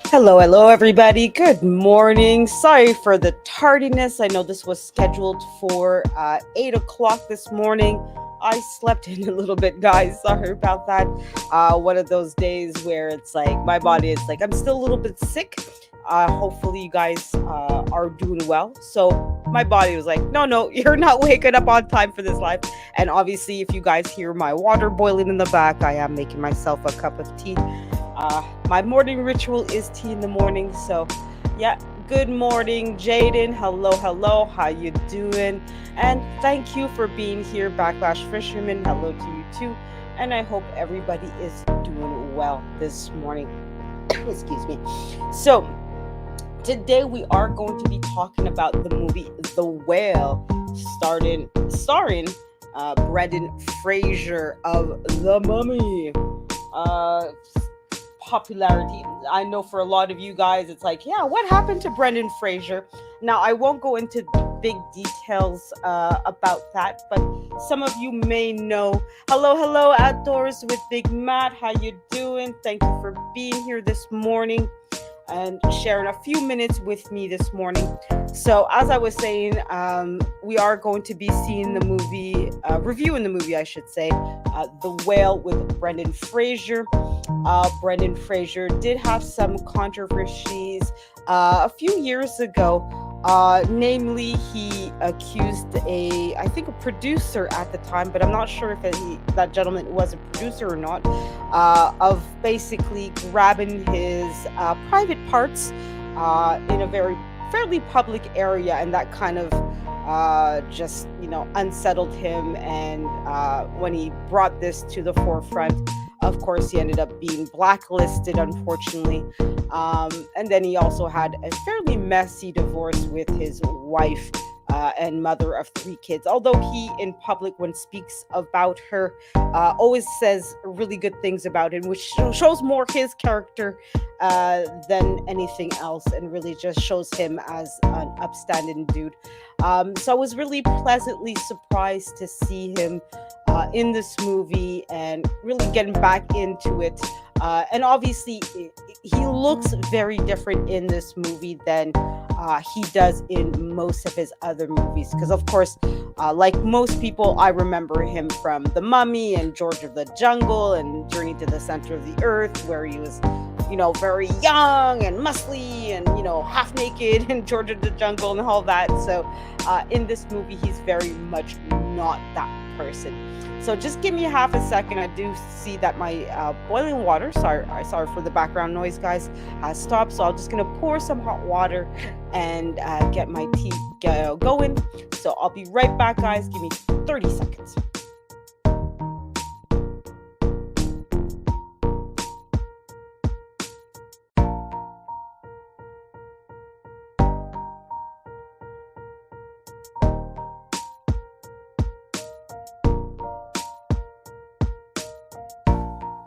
Hello, everybody. Good morning. Sorry for the tardiness. I know this was scheduled for 8 o'clock this morning. I slept in a little bit, guys. Sorry about that. One of those days where it's like my body is like, I'm still a little bit sick. Hopefully, you guys are doing well. So, my body was like, no, you're not waking up on time for this live. And obviously, if you guys hear my water boiling in the back, I am making myself a cup of tea. My morning ritual is tea in the morning. So, yeah, good morning, Jaden. Hello. How you doing? And thank you for being here, Backlash Fisherman. Hello to you too. And I hope everybody is doing well this morning. Excuse me. So, today we are going to be talking about the movie The Whale, starring Brendan Fraser of The Mummy. Popularity. I know for a lot of you guys, it's like, yeah, what happened to Brendan Fraser? Now, I won't go into big details about that, but some of you may know. Hello, Outdoors with Big Matt. How you doing? Thank you for being here this morning and sharing a few minutes with me this morning. So, as I was saying, we are going to be seeing the movie, reviewing the movie, I should say, The Whale with Brendan Fraser. Brendan Fraser did have some controversies a few years ago. Namely, he accused I think a producer at the time, but I'm not sure if that gentleman was a producer or not, of basically grabbing his private parts in a fairly public area, and that kind of just unsettled him. And when he brought this to the forefront, of course, he ended up being blacklisted, unfortunately. And then he also had a fairly messy divorce with his wife and mother of 3 kids. Although he, in public, when speaks about her, always says really good things about him, which shows more his character than anything else, and really just shows him as an upstanding dude. So I was really pleasantly surprised to see him in this movie and really getting back into it. And obviously, he looks very different in this movie than he does in most of his other movies. Because, of course, like most people, I remember him from The Mummy and George of the Jungle and Journey to the Center of the Earth, where he was, very young and muscly and, half naked in George of the Jungle and all that. So in this movie, he's very much not that person. So just give me half a second. I do see that my boiling water, sorry for the background noise, guys, has stopped. So I'm just going to pour some hot water and get my tea going. So I'll be right back, guys. Give me 30 seconds.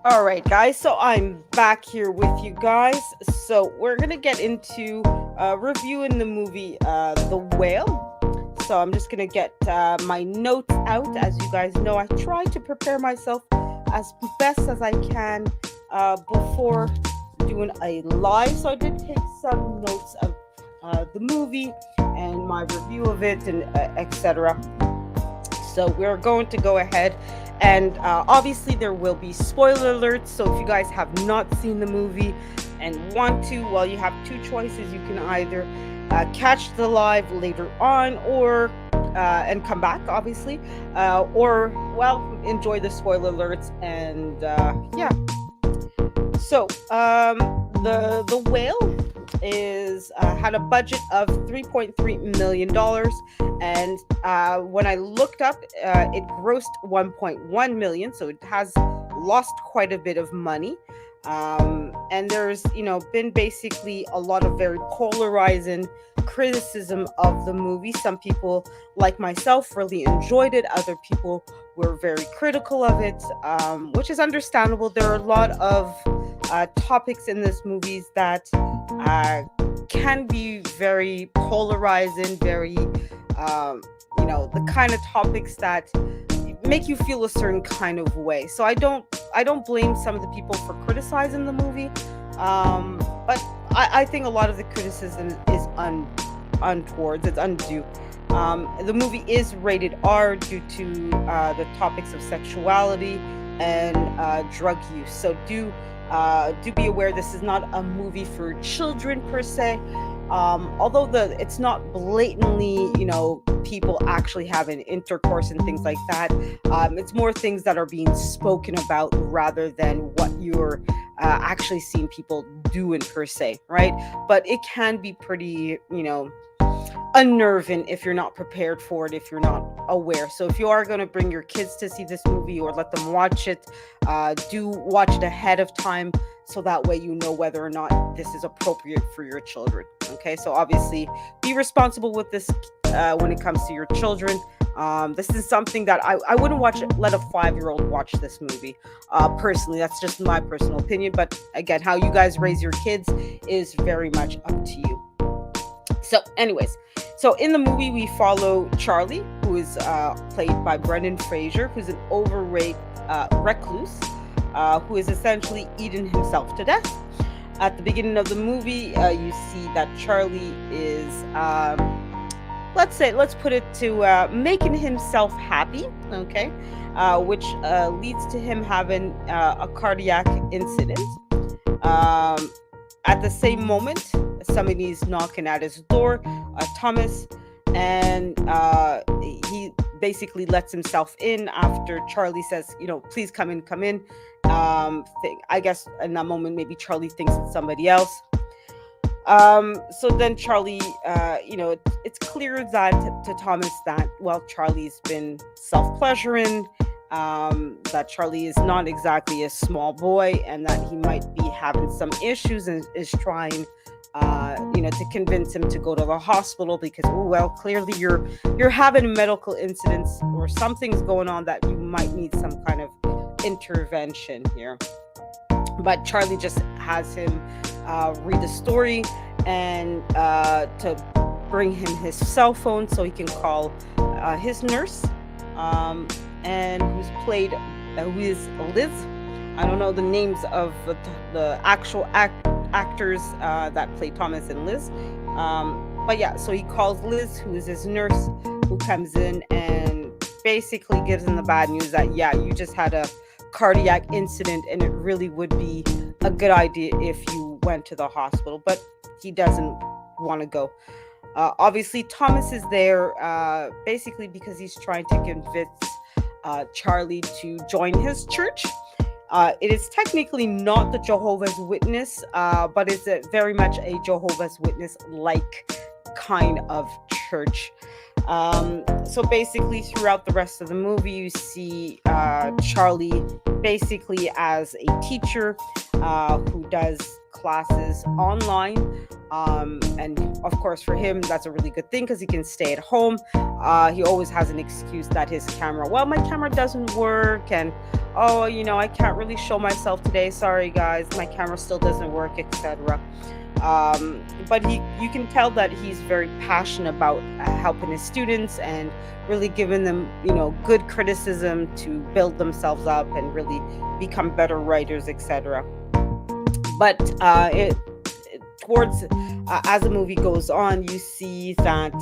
All right, guys, so I'm back here with you guys. So we're going to get into reviewing the movie The Whale. So I'm just going to get my notes out. As you guys know, I try to prepare myself as best as I can before doing a live. So I did take some notes of the movie and my review of it and etc. So we're going to go ahead. And obviously there will be spoiler alerts. So if you guys have not seen the movie and want to, well, you have 2 choices. You can either catch the live later on or and come back, obviously, or, well, enjoy the spoiler alerts. And yeah. So the Whale is had a budget of $3.3 million, and when I looked up, it grossed $1.1 million, so it has lost quite a bit of money. And there's been basically a lot of very polarizing criticism of the movie. Some people, like myself, really enjoyed it. Other people were very critical of it, which is understandable. There are a lot of topics in this movie that can be very polarizing, very the kind of topics that make you feel a certain kind of way. So I don't blame some of the people for criticizing the movie, but I think a lot of the criticism is untoward. It's undue. The movie is rated R due to the topics of sexuality and drug use. So do be aware this is not a movie for children per se. Although it's not blatantly, people actually having intercourse and things like that. It's more things that are being spoken about rather than what you're actually seeing people doing per se, right? But it can be pretty, unnerving if you're not prepared for it, if you're not aware. So if you are going to bring your kids to see this movie or let them watch it, do watch it ahead of time so that way you know whether or not this is appropriate for your children. Okay, so obviously be responsible with this when it comes to your children. This is something that I wouldn't let a 5-year-old watch this movie. Personally, that's just my personal opinion. But again, how you guys raise your kids is very much up to you. So anyways, so in the movie we follow Charlie, who is played by Brendan Fraser, who's an overweight recluse who is essentially eating himself to death. At the beginning of the movie, you see that Charlie is, let's put it to making himself happy, okay, which leads to him having a cardiac incident. At the same moment, somebody's knocking at his door, Thomas, and he basically lets himself in after Charlie says, please come in, come in. I guess in that moment, maybe Charlie thinks it's somebody else. So then Charlie, it's clear that to Thomas that, well, Charlie's been self-pleasuring, that Charlie is not exactly a small boy and that he might be having some issues and is trying to convince him to go to the hospital because, clearly you're having medical incidents or something's going on that you might need some kind of intervention here. But Charlie just has him read the story and to bring him his cell phone so he can call his nurse, and who is Liz. I don't know the names of the actual actors that play Thomas and Liz. But yeah, so he calls Liz, who is his nurse, who comes in and basically gives him the bad news that, yeah, you just had a cardiac incident and it really would be a good idea if you went to the hospital. But he doesn't want to go. Obviously, Thomas is there basically because he's trying to convince Charlie to join his church. It is technically not the Jehovah's Witness, but it's very much a Jehovah's Witness-like kind of church. So basically, throughout the rest of the movie, you see Charlie basically as a teacher who does classes online. And of course, for him, that's a really good thing because he can stay at home. He always has an excuse that his camera, my camera doesn't work, and I can't really show myself today. Sorry, guys, my camera still doesn't work, etc. But you can tell that he's very passionate about helping his students and really giving them, good criticism to build themselves up and really become better writers, etc. But towards as the movie goes on, you see that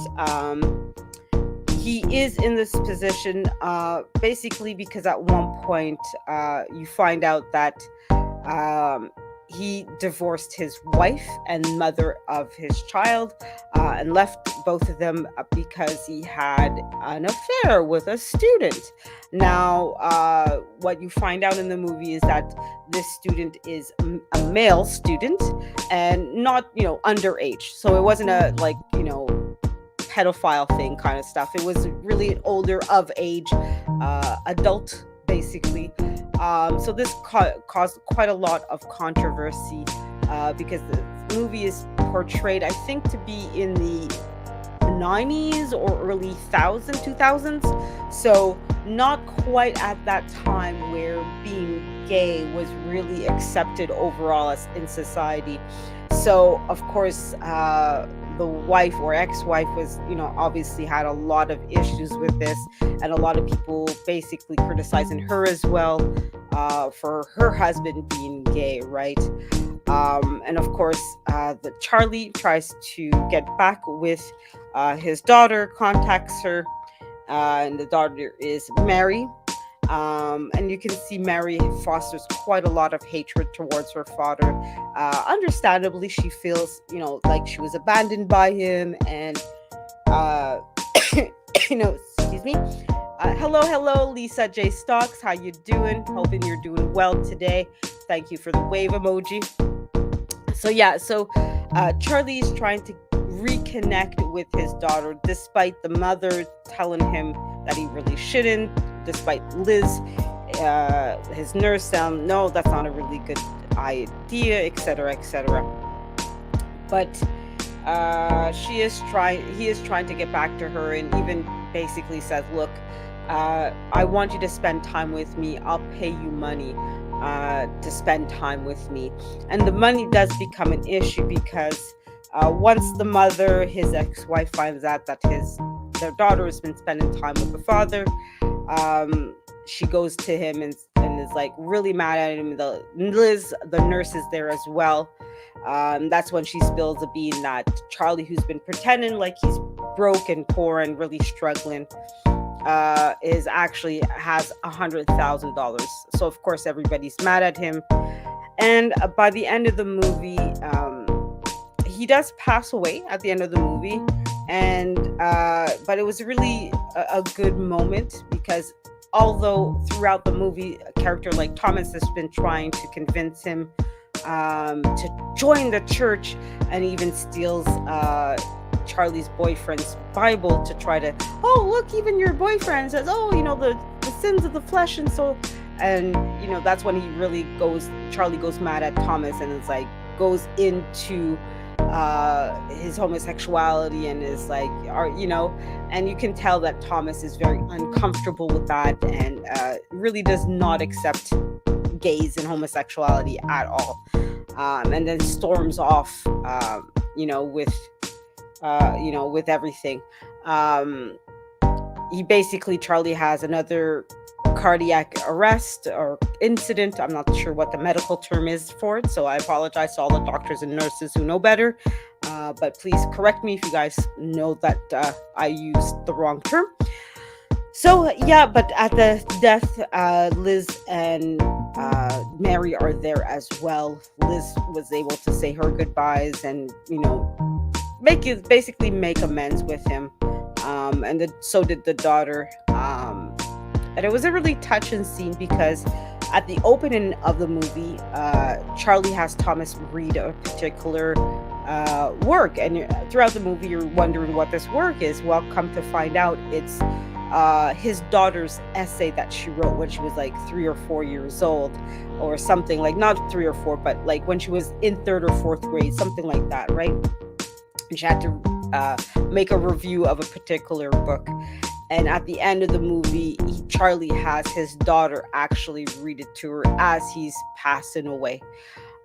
he is in this position basically because at one point you find out that he divorced his wife and mother of his child and left both of them because he had an affair with a student. Now, what you find out in the movie is that this student is a male student and not, underage. So it wasn't a pedophile thing kind of stuff. It was really an older of age adult, basically. So this caused quite a lot of controversy because the movie is portrayed, I think, to be in the 90s or early 2000s. So not quite at that time where being gay was really accepted overall as in society. So of course, the wife or ex-wife was, obviously had a lot of issues with this, and a lot of people basically criticizing her as well for her husband being gay, right? And of course, the Charlie tries to get back with his daughter, contacts her, and the daughter is Mary. And you can see Mary fosters quite a lot of hatred towards her father. Understandably, she feels, like she was abandoned by him, and uh, excuse me. Hello, Lisa J. Stocks. How you doing? Hoping you're doing well today. Thank you for the wave emoji. So Charlie is trying to reconnect with his daughter, despite the mother telling him that he really shouldn't, despite Liz, his nurse, no, that's not a really good idea, etc., etc. But he is trying to get back to her, and even basically says, look, I want you to spend time with me. I'll pay you money to spend time with me. And the money does become an issue because once the mother, his ex-wife, finds out that their daughter has been spending time with the father, she goes to him and is like really mad at him. Liz, the nurse, is there as well. That's when she spills the bean that Charlie, who's been pretending like he's broke and poor and really struggling, has $100,000. So of course everybody's mad at him. And by the end of the movie, he does pass away at the end of the movie. And but it was really a good moment, because although throughout the movie a character like Thomas has been trying to convince him to join the church, and even steals Charlie's boyfriend's Bible to try to, oh look, even your boyfriend says, oh, the sins of the flesh, and that's when Charlie goes mad at Thomas, and it's like goes into his homosexuality, and is like, and you can tell that Thomas is very uncomfortable with that, and really does not accept gays and homosexuality at all, and then storms off, with everything. Charlie has another cardiac arrest or incident. I'm not sure what the medical term is for it, so I apologize to all the doctors and nurses who know better, but please correct me if you guys know that I used the wrong term. So yeah, but at the death, Liz and Mary are there as well. Liz was able to say her goodbyes and basically make amends with him, and so did the daughter. And it was a really touching scene, because at the opening of the movie, Charlie has Thomas read a particular work, and throughout the movie you're wondering what this work is. Well, come to find out, it's his daughter's essay that she wrote when she was like 3 or 4 years old, or something, like not 3 or 4, but like when she was in 3rd or 4th grade, something like that, right? And she had to make a review of a particular book. And at the end of the movie, Charlie has his daughter actually read it to her as he's passing away.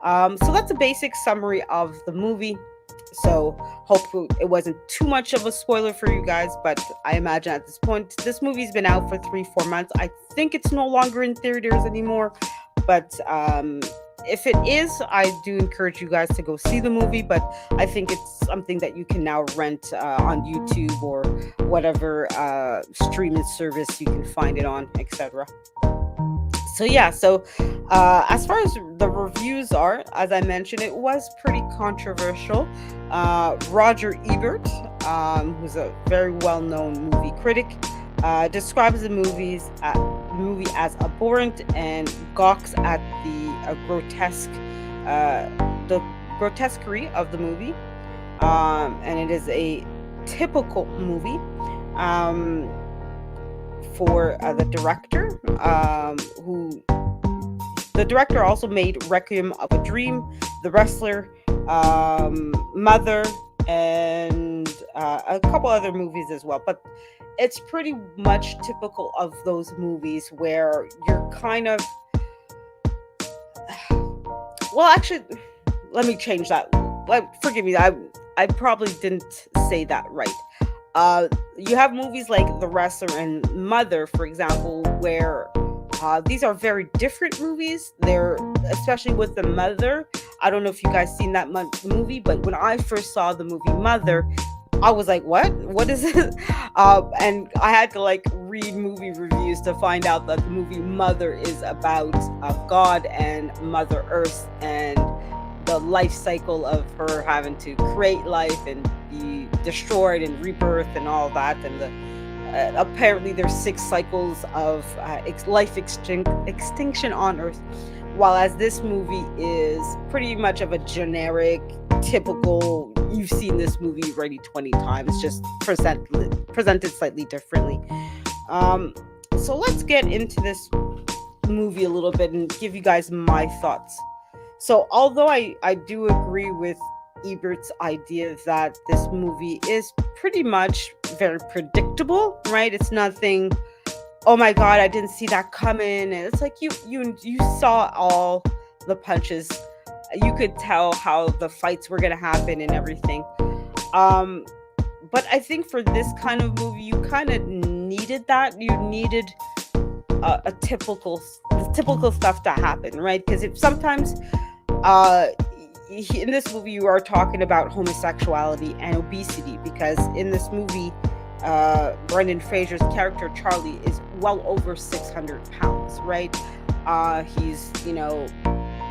So that's a basic summary of the movie. So hopefully it wasn't too much of a spoiler for you guys, but I imagine at this point, this movie's been out for 3-4 months. I think it's no longer in theaters anymore, but if it is, I do encourage you guys to go see the movie. But I think it's something that you can now rent on YouTube or whatever streaming service you can find it on, etc. So yeah, as far as the reviews are, as I mentioned, it was pretty controversial. Roger Ebert, who's a very well-known movie critic, describes the movie as abhorrent and gawks at the grotesquerie of the movie, and it is a typical movie for the director, who the director also made Requiem of a Dream, The Wrestler, Mother, and a couple other movies as well. But it's pretty much typical of those movies where you're kind of, well, actually, let me change that. Forgive me, I probably didn't say that right. You have movies like The Wrestler and Mother, for example, where these are very different movies. They're, especially with The Mother, I don't know if you guys seen that movie, but when I first saw the movie Mother, I was like, what is this? And I had to like read movie reviews to find out that the movie Mother is about God and Mother Earth and the life cycle of her having to create life and be destroyed and rebirth and all that. And apparently there's 6 cycles of life extinction on Earth, while as this movie is pretty much of a generic, typical, you've seen this movie already 20 times, just presented slightly differently. So let's get into this movie a little bit and give you guys my thoughts. So although I do agree with Ebert's idea that this movie is pretty much very predictable, right? It's nothing, oh my god, I didn't see that coming. And it's like you saw all the punches. You could tell how the fights were gonna happen and everything. But I think for this kind of movie, you kind of needed that. You needed a typical stuff to happen, right? Because if sometimes in this movie you are talking about homosexuality and obesity, because in this movie Brendan Fraser's character Charlie is well over 600 pounds, right? He's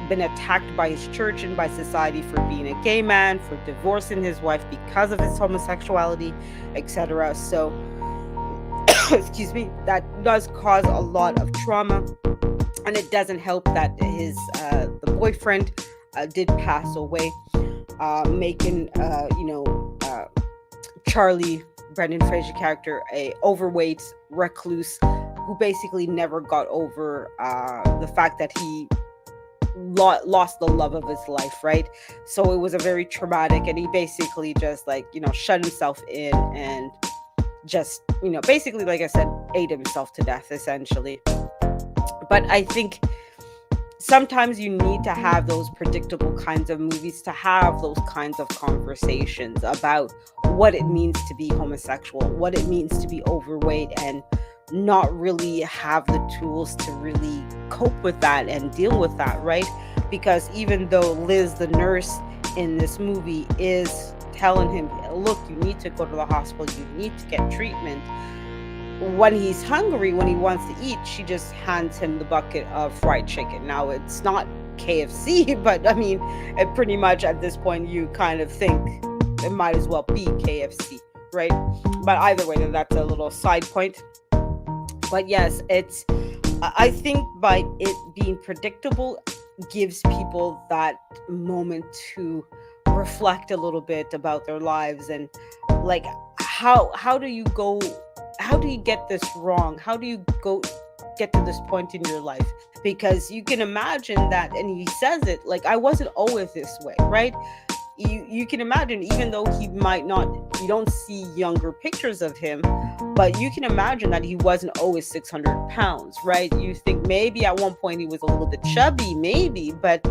been attacked by his church and by society for being a gay man, for divorcing his wife because of his homosexuality, etc. So excuse me, that does cause a lot of trauma. And it doesn't help that his the boyfriend did pass away, making Charlie, Brendan Fraser character, a overweight recluse who basically never got over the fact that he lost the love of his life, right? So it was a very traumatic, and he basically just shut himself in and just basically, like I said, ate himself to death essentially. But I think sometimes you need to have those predictable kinds of movies to have those kinds of conversations about what it means to be homosexual, what it means to be overweight, and not really have the tools to really cope with that and deal with that, right? Because even though Liz, the nurse in this movie, is telling him, look, you need to go to the hospital, you need to get treatment, when he's hungry, when he wants to eat, she just hands him the bucket of fried chicken. Now, it's not KFC, but I mean, it pretty much at this point, you kind of think it might as well be KFC, right? But either way, that's a little side point. But yes, I think by it being predictable gives people that moment to reflect a little bit about their lives and like how do you get this wrong? How do you get to this point in your life? Because you can imagine that, and he says it, like, I wasn't always this way, right? You can imagine, even though he might not, you don't see younger pictures of him, but you can imagine that he wasn't always 600 pounds, right? You think maybe at one point he was a little bit chubby, maybe, but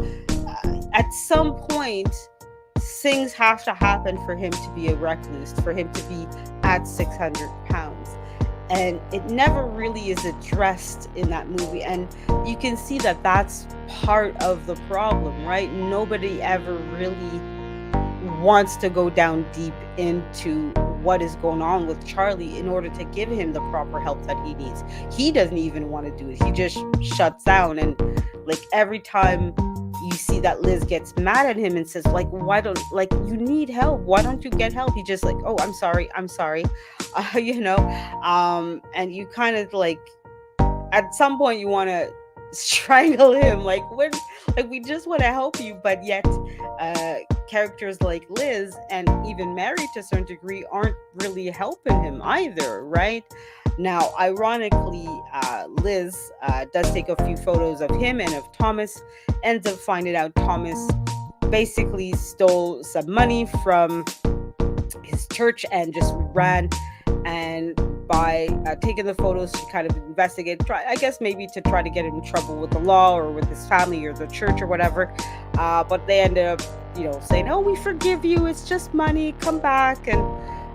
at some point, things have to happen for him to be a recluse, for him to be at 600 pounds. And it never really is addressed in that movie. And you can see that that's part of the problem, right? Nobody ever really wants to go down deep into what is going on with Charlie in order to give him the proper help that he needs. He doesn't even want to do it. He just shuts down. And like every time you see that Liz gets mad at him and says, like, why don't, like, you need help, why don't you get help? He just like, oh, I'm sorry, and you kind of like, at some point you want to strangle him, like, when, like, we just want to help you, but yet characters like Liz, and even Mary to a certain degree, aren't really helping him either, right? Now, ironically, Liz does take a few photos of him and of Thomas, ends up finding out Thomas basically stole some money from his church and just ran. And by taking the photos, she kind of investigated, I guess maybe to try to get him in trouble with the law or with his family or the church or whatever. But they ended up, saying, oh, we forgive you, it's just money, come back. And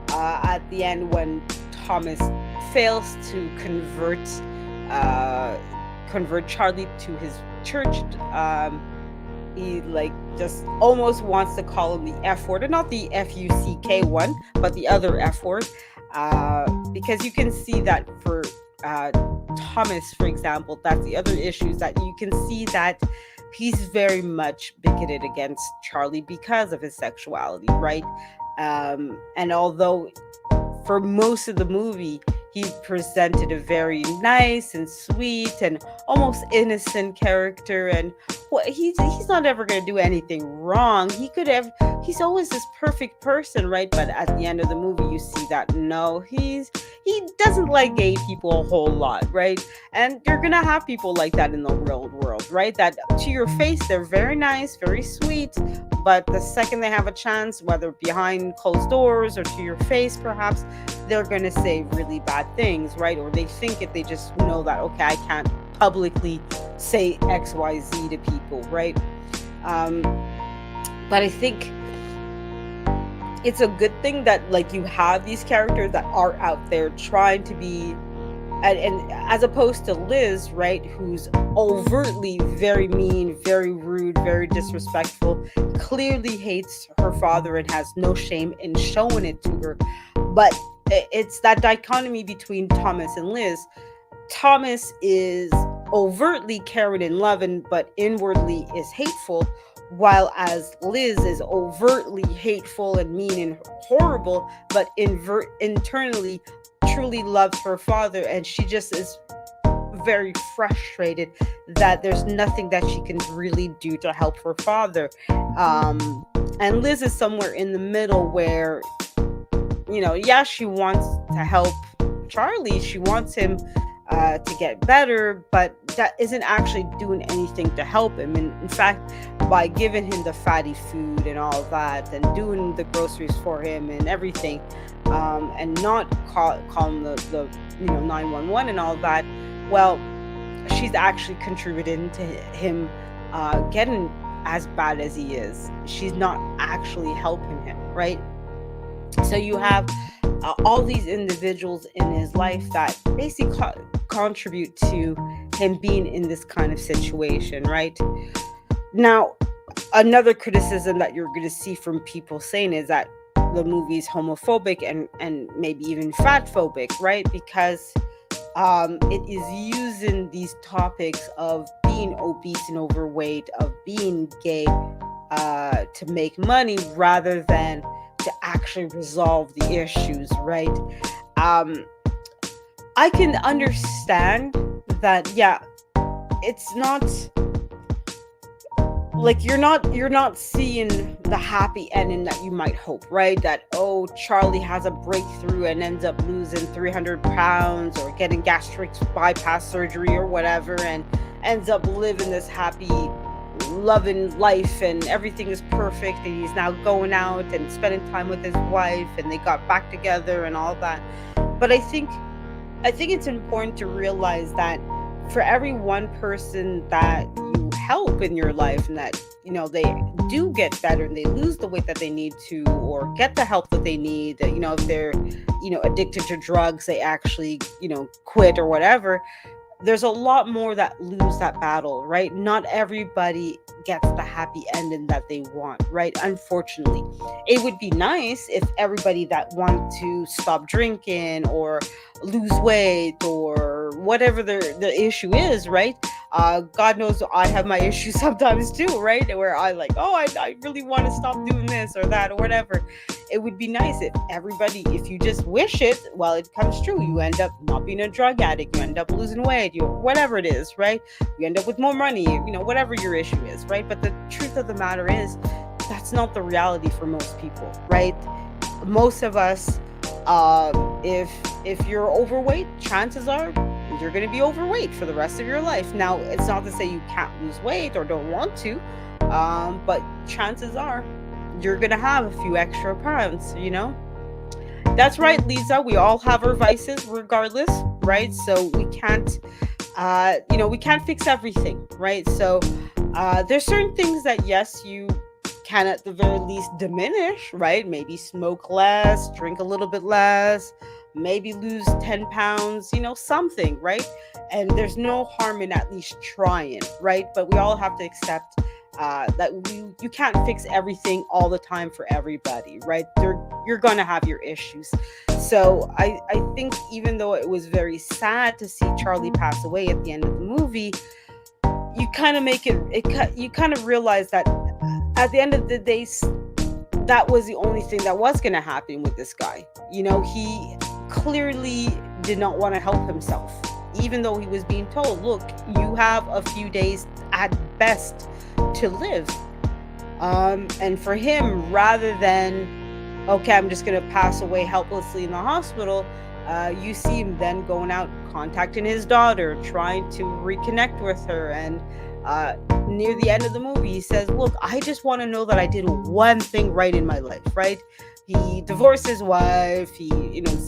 at the end, when Thomas fails to convert Charlie to his church, he like just almost wants to call him the F word, and not the Fuck one, but the other F word, because you can see that for uh, Thomas, for example, that's the other issues that you can see that he's very much bigoted against Charlie because of his sexuality, right? And although for most of the movie, he presented a very nice and sweet and almost innocent character, and he's not ever going to do anything wrong. He's always this perfect person, right? But at the end of the movie, you see that no, he doesn't like gay people a whole lot, right? And you're gonna have people like that in the real world, right? That to your face, they're very nice, very sweet, but the second they have a chance, whether behind closed doors or to your face perhaps, they're going to say really bad things, right? Or they think it, they just know that, okay, I can't publicly say XYZ to people, right? But I think it's a good thing that like you have these characters that are out there trying to be, and as opposed to Liz, right, who's overtly very mean, very rude, very disrespectful, clearly hates her father and has no shame in showing it to her. But it's that dichotomy between Thomas and Liz. Thomas is overtly caring and loving, but inwardly is hateful, while as Liz is overtly hateful and mean and horrible, but internally truly loves her father, and she just is very frustrated that there's nothing that she can really do to help her father. And Liz is somewhere in the middle where, yeah, she wants to help Charlie. She wants him to get better, but that isn't actually doing anything to help him. And in fact, by giving him the fatty food and all that, and doing the groceries for him and everything, and not calling the 911 and all that, well, she's actually contributing to him getting as bad as he is. She's not actually helping him, right? So you have all these individuals in his life that basically contribute to him being in this kind of situation, right? Now, another criticism that you're going to see from people saying is that the movie is homophobic and maybe even fatphobic, right? Because it is using these topics of being obese and overweight, of being gay, to make money rather than to actually resolve the issues, right? I can understand that, yeah, it's not like you're not seeing the happy ending that you might hope, right? That, oh, Charlie has a breakthrough and ends up losing 300 pounds or getting gastric bypass surgery or whatever, and ends up living this happy, loving life and everything is perfect, and he's now going out and spending time with his wife and they got back together and all that. But I think it's important to realize that for every one person that you help in your life, and that they do get better and they lose the weight that they need to, or get the help that they need, if they're addicted to drugs, they actually quit or whatever, there's a lot more that lose that battle, right? Not everybody gets the happy ending that they want, right? Unfortunately, it would be nice if everybody that want to stop drinking or lose weight or whatever the issue is, right? God knows I have my issues sometimes too, right? Where I like, oh, I really want to stop doing this or that or whatever. It would be nice if everybody, if you just wish it, well, it comes true. You end up not being a drug addict. You end up losing weight, whatever it is, right? You end up with more money, whatever your issue is, right? But the truth of the matter is, that's not the reality for most people, right? Most of us, if you're overweight, chances are you're going to be overweight for the rest of your life. Now, it's not to say you can't lose weight or don't want to, but chances are you're going to have a few extra pounds, That's right, Lisa. We all have our vices regardless, right? So we can't, we can't fix everything, right? So there's certain things that, yes, you can at the very least diminish, right? Maybe smoke less, drink a little bit less, maybe lose 10 pounds, something, right? And there's no harm in at least trying, right? But we all have to accept that you can't fix everything all the time for everybody, right? You're gonna have your issues. So I think even though it was very sad to see Charlie pass away at the end of the movie, you kind of you kind of realize that at the end of the day, that was the only thing that was going to happen with this guy. He clearly did not want to help himself, even though he was being told, look, you have a few days at best to live. And for him, rather than, okay, I'm just going to pass away helplessly in the hospital, you see him then going out, contacting his daughter, trying to reconnect with her. And near the end of the movie, he says, look, I just want to know that I did one thing right in my life, right? He divorced his wife,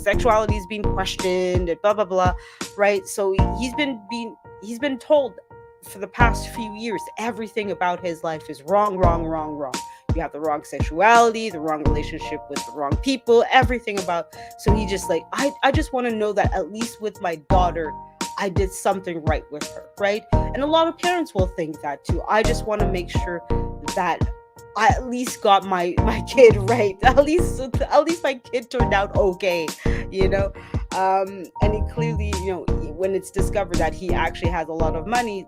sexuality is being questioned, and blah, blah, blah, right? So he's been told for the past few years, everything about his life is wrong, wrong, wrong, wrong. You have the wrong sexuality, the wrong relationship with the wrong people, everything about. So he just like, I just want to know that at least with my daughter, I did something right with her, right? And a lot of parents will think that too. I just want to make sure that I at least got my kid right. At least my kid turned out okay, And he clearly, when it's discovered that he actually has a lot of money,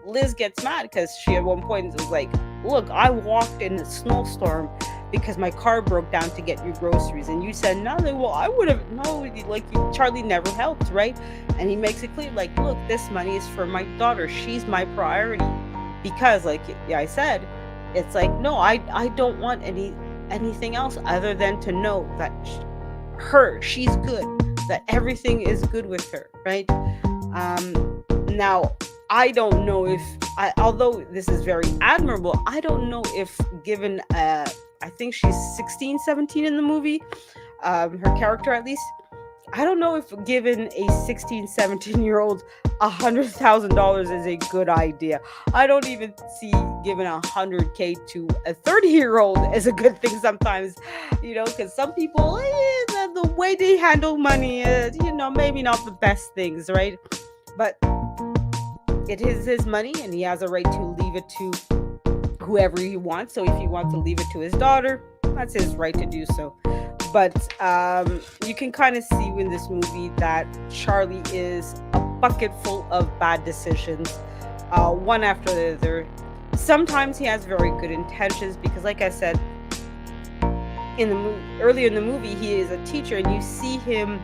Liz gets mad because she at one point was like, look, I walked in a snowstorm because my car broke down to get you groceries, and you said nothing. Well, I would have, no, like, Charlie never helped, right? And he makes it clear, like, look, this money is for my daughter. She's my priority. Because, like I said, it's like, no, I don't want anything else other than to know that she's good, that everything is good with her, right? Now, I don't know if, although this is very admirable, I don't know if given, I think she's 16, 17 in the movie, her character at least, I don't know if given a 16, 17-year-old $100,000 is a good idea. I don't even see giving $100K to a 30-year-old as a good thing sometimes, because some people, the way they handle money is, maybe not the best things, right? But it is his money, and he has a right to leave it to whoever he wants. So if he wants to leave it to his daughter, that's his right to do so. But you can kind of see in this movie that Charlie is a bucket full of bad decisions, one after the other. Sometimes he has very good intentions because, like I said, earlier in the movie, he is a teacher, and you see him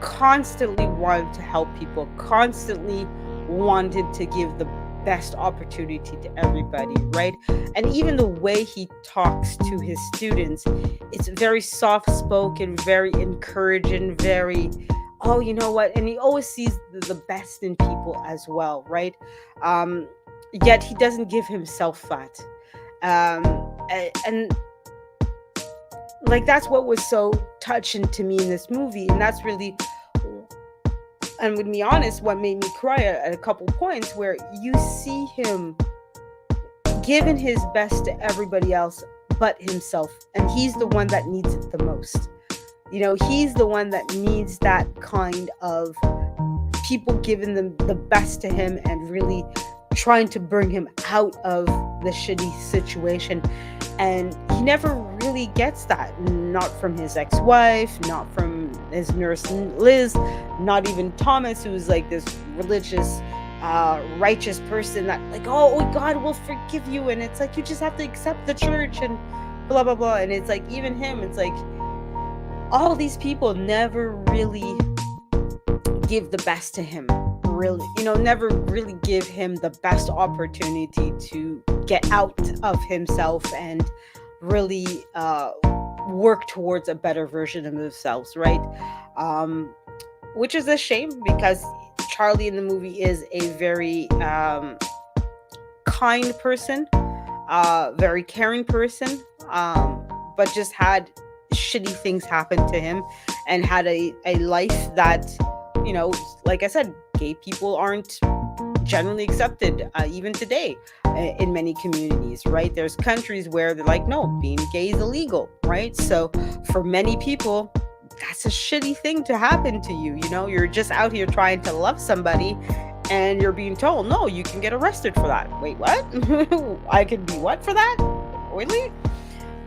constantly wanting to help people, constantly wanted to give the best opportunity to everybody, right? And even the way he talks to his students, it's very soft-spoken, very encouraging, very, oh, you know what? And he always sees the best in people as well, right? Yet he doesn't give himself that. And like, that's what was so touching to me in this movie. And that's really, and to be honest, what made me cry at a couple points, where you see him giving his best to everybody else but himself. And he's the one that needs it the most. He's the one that needs that kind of people giving them the best to him and really trying to bring him out of the shitty situation. And he never really gets that. Not from his ex-wife, not from his nurse Liz, not even Thomas, who's like this religious, righteous person that like, oh, God will forgive you. And it's like, you just have to accept the church and blah, blah, blah. And it's like, even him, it's like, all these people never really give the best to him. Really, never really give him the best opportunity to get out of himself and really work towards a better version of themselves, right? Which is a shame, because Charlie in the movie is a very kind person, very caring person, but just had shitty things happen to him and had a life that, like I said, gay people aren't generally accepted, even today, in many communities, right? There's countries where they're like, no, being gay is illegal, right? So for many people, that's a shitty thing to happen to you. You're just out here trying to love somebody, and you're being told, no, you can get arrested for that. Wait, what? I can be what for that? Really?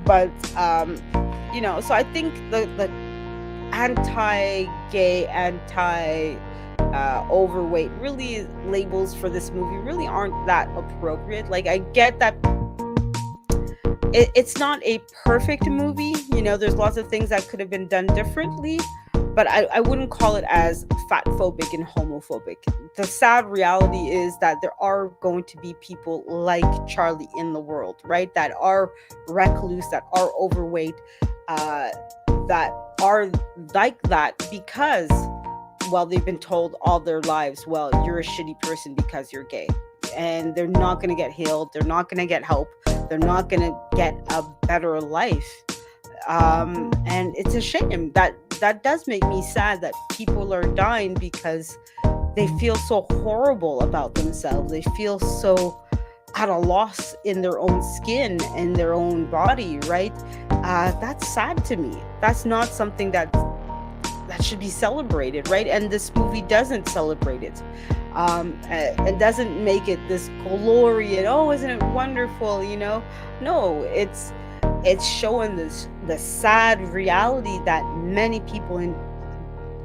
But so I think the anti-gay, overweight really labels for this movie really aren't that appropriate. Like, I get that it's not a perfect movie. There's lots of things that could have been done differently, but I wouldn't call it as fat phobic and homophobic. The sad reality is that there are going to be people like Charlie in the world, right? That are recluse, that are overweight, that are like that because, well, they've been told all their lives, well, you're a shitty person because you're gay. And they're not going to get healed. They're not going to get help. They're not going to get a better life. And it's a shame. That does make me sad that people are dying because they feel so horrible about themselves. They feel so at a loss in their own skin and their own body, right? That's sad to me. That's not something that should be celebrated, right? And this movie doesn't celebrate it. It doesn't make it this glory and, oh, isn't it wonderful, No, it's showing the sad reality that many people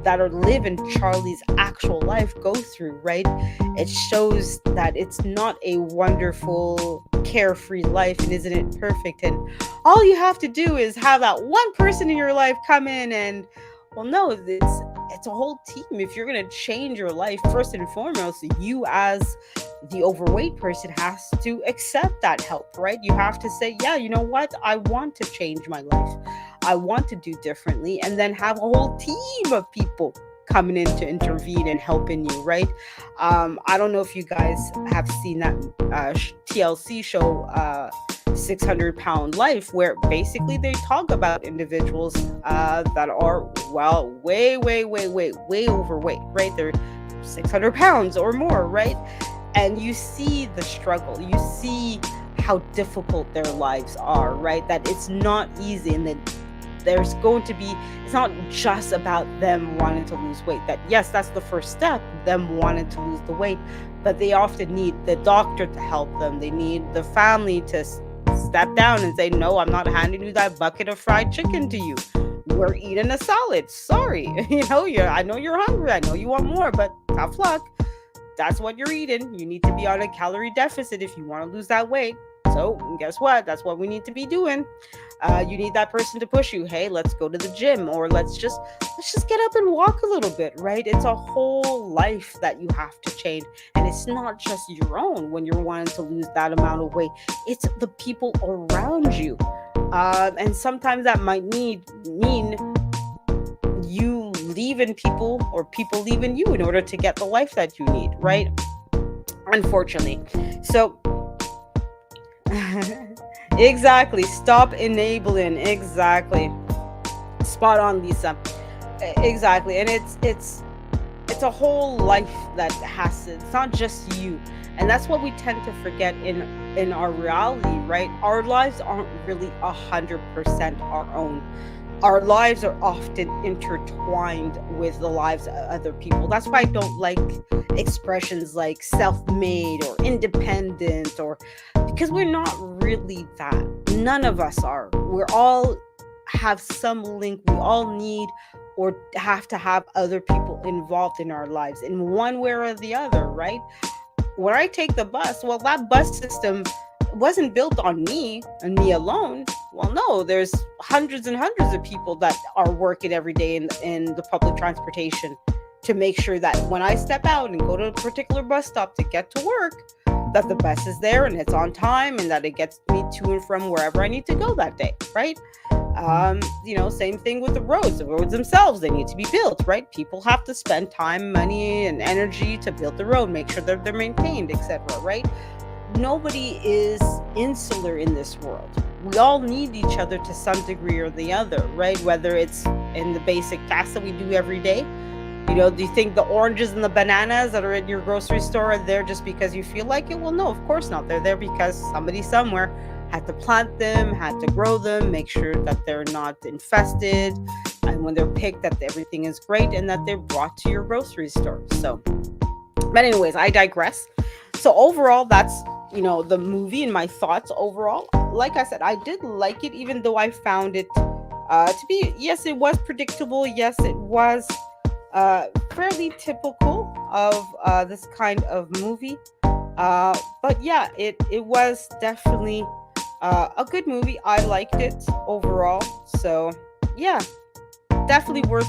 that live in Charlie's actual life go through, right? It shows that it's not a wonderful, carefree life, and isn't it perfect? And all you have to do is have that one person in your life come in and, well, no, it's a whole team. If you're going to change your life, first and foremost, you as the overweight person has to accept that help, right? You have to say, yeah, you know what? I want to change my life. I want to do differently. And then have a whole team of people coming in to intervene and helping you, right? I don't know if you guys have seen that TLC show, 600-Pound Life, where basically they talk about individuals that are, well, way overweight, right? They're 600 pounds or more, right? And you see the struggle, you see how difficult their lives are, right? That it's not easy, and that there's going to be, it's not just about them wanting to lose weight. That, yes, that's the first step, them wanting to lose the weight, but they often need the doctor to help them. They need the family to step down and say, no, I'm not handing you that bucket of fried chicken to you. We're eating a salad. Sorry. I know you're hungry. I know you want more, but tough luck. That's what you're eating. You need to be on a calorie deficit if you want to lose that weight. So guess what? That's what we need to be doing. You need that person to push you. Hey, let's go to the gym, or let's just get up and walk a little bit, right? It's a whole life that you have to change. And it's not just your own when you're wanting to lose that amount of weight. It's the people around you. And sometimes that might mean you leaving people or people leaving you in order to get the life that you need, right? Unfortunately. So exactly. Stop enabling. Exactly. Spot on, Lisa. Exactly. And it's a whole life that has to, it's not just you. And that's what we tend to forget in our reality, right? Our lives aren't really 100% our own. Our lives are often intertwined with the lives of other people. That's why I don't like expressions like self-made or independent, or because we're not really that. None of us are. We're all have some link. We all need or have to have other people involved in our lives in one way or the other, right? When I take the bus, well, that bus system wasn't built on me and me alone. Well, no, there's hundreds and hundreds of people that are working every day in the public transportation to make sure that when I step out and go to a particular bus stop to get to work, that the bus is there and it's on time and that it gets me to and from wherever I need to go that day, right? Same thing with the roads. The roads themselves, they need to be built, right? People have to spend time, money, and energy to build the road, make sure that they're maintained, etc., right? Nobody is insular in this world. We all need each other to some degree or the other, right? Whether it's in the basic tasks that we do every day. Do you think the oranges and the bananas that are in your grocery store are there just because you feel like it? Well, no, of course not. They're there because somebody somewhere had to plant them, had to grow them, make sure that they're not infested, and when they're picked, that everything is great and that they're brought to your grocery store. So But anyways, I digress. So overall, that's the movie and my thoughts overall. Like I said, I did like it, even though I found it to be, yes, it was predictable. Yes, it was fairly typical of this kind of movie. But yeah, it was definitely a good movie. I liked it overall. So yeah, definitely worth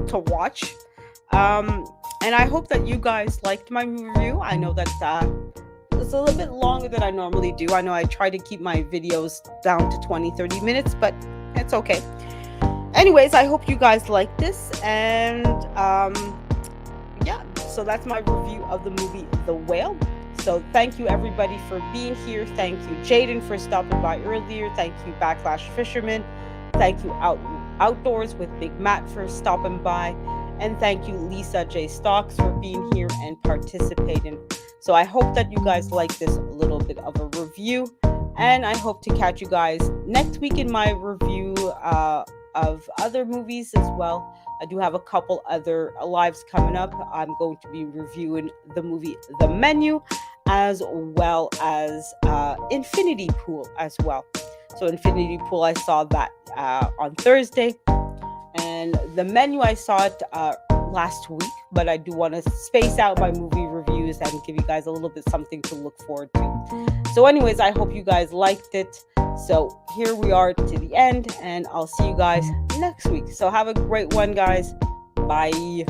to watch. And I hope that you guys liked my review. I know that it's a little bit longer than I normally do. I know I try to keep my videos down to 20-30 minutes, but it's okay. Anyways, I hope you guys like this. And yeah, so that's my review of the movie The Whale. So thank you everybody for being here. Thank you Jaden for stopping by earlier. Thank you Backlash Fisherman. Thank you Outdoors with Big Matt for stopping by. And thank you Lisa J. Stocks for being here and participating. So I hope that you guys like this little bit of a review. And I hope to catch you guys next week in my review of other movies as well. I do have a couple other lives coming up. I'm going to be reviewing the movie The Menu, as well as Infinity Pool as well. So Infinity Pool, I saw that on Thursday. And The Menu, I saw it last week. But I do want to space out my movie reviews and give you guys a little bit something to look forward to. So anyways, I hope you guys liked it. So here we are to the end, and I'll see you guys next week. So have a great one, guys. Bye.